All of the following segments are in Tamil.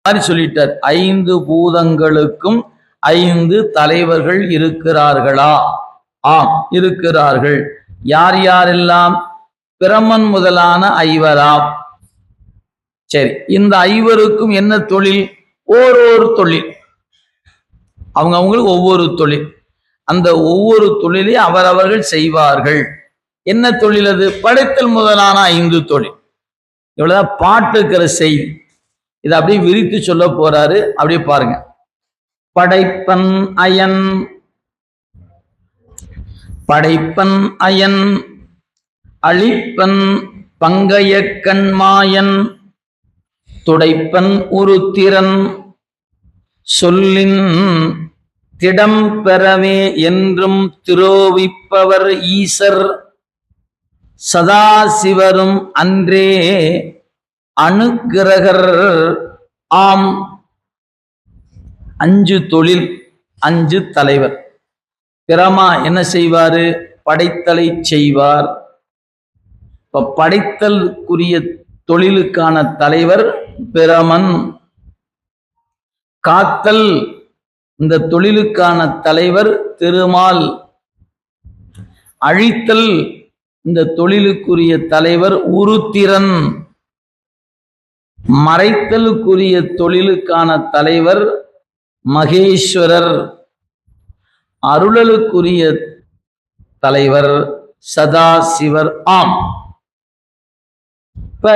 மாதிரி சொல்லிட்டார். 5 பூதங்களுக்கும் 5 தலைவர்கள் இருக்கிறார்களா? ஆம், இருக்கிறார்கள். யார் யாரெல்லாம்? பிரமன் முதலான ஐவராம். சரி, இந்த ஐவருக்கும் என்ன தொழில்? ஓரொரு தொழில். அவங்களுக்கு ஒவ்வொரு தொழில். அந்த ஒவ்வொரு தொழிலை அவரவர்கள் செய்வார்கள். என்ன தொழில் அது? படைத்தல் முதலான 5 தொழில். இவ்வளவுதான் பாட்டுக்கிற செய்தி. இதை அப்படியே விரித்து சொல்ல போறாரு. அப்படியே பாருங்க. படைப்பன் அயன், படைப்பன் அயன், அழிப்பன் பங்கைய கண்மாயன், துடைப்பன் உருத்திரன், சொல்லின் திடம் பெறவே என்றும் திரோவிப்பவர் ஈசர், சதாசிவரும் அன்றே அனுக்கிரகர் ஆம். 5 தொழில், 5 தலைவர். பிரமா என்ன செய்வாரு? படைத்தலை செய்வார். இப்ப படைத்தலுக்குரிய தொழிலுக்கான தலைவர் பிரமன். காத்தல் இந்த தொழிலுக்கான தலைவர் திருமால். அழித்தல் இந்த தொழிலுக்குரிய தலைவர் உருத்திரன். மறைத்தலுக்குரிய தொழிலுக்கான தலைவர் மகேஸ்வரர். அருளலுக்குரிய தலைவர் சதாசிவர் ஆம். இப்ப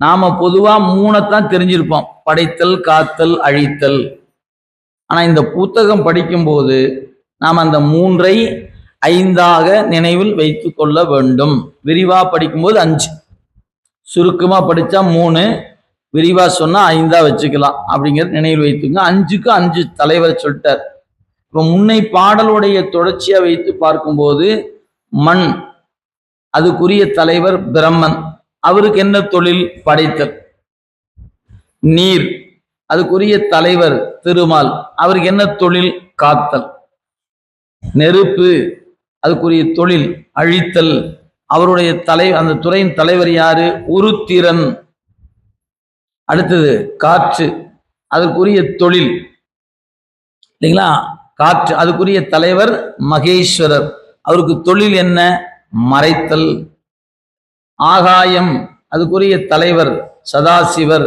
நாம பொதுவா 3 தெரிஞ்சிருப்போம்: படைத்தல், காத்தல், அழித்தல். ஆனா இந்த புத்தகம் படிக்கும்போது நாம் அந்த 3ஐ 5ஆக நினைவில் வைத்து கொள்ள வேண்டும். விரிவா படிக்கும்போது 5, சுருக்கமா படிச்சா 3, விரிவா சொன்னா 5ஆ வச்சுக்கலாம். அப்படிங்கிறது நினைவில் வைத்துங்க. 5க்கு 5 தலைவர் சொல்லிட்டார். இப்ப முன்னை பாடலுடைய தொடர்ச்சியா வைத்து பார்க்கும்போது மண், அதுக்குரிய தலைவர் பிரம்மன். அவருக்கு என்ன தொழில்? படைத்தல். நீர், அதுக்குரிய தலைவர் திருமால். அவருக்கு என்ன தொழில்? காத்தல். நெருப்பு, அதுக்குரிய தொழில் அழித்தல். அவருடைய அந்த துறையின் தலைவர் யாரு? உருத்திரன். அடுத்தது காற்று, அதற்குரிய தொழில் இல்லைங்களா? காற்று, அதுக்குரிய தலைவர் மகேஸ்வரர். அவருக்கு தொழில் என்ன? மறைத்தல். ஆகாயம், அதுக்குரிய தலைவர் சதாசிவர்.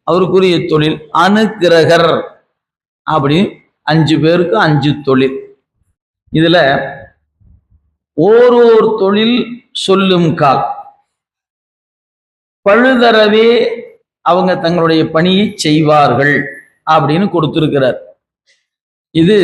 அவருக்குரிய தொழில் அனுக்கிரகர். அப்படி 5 பேருக்கு 5 தொழில். இதுல ஓரோர் தொழில் சொல்லும் கால் பழுதறவே அவங்க தங்களுடைய பணியை செய்வார்கள் அப்படின்னு கொடுத்திருக்கிறார். இது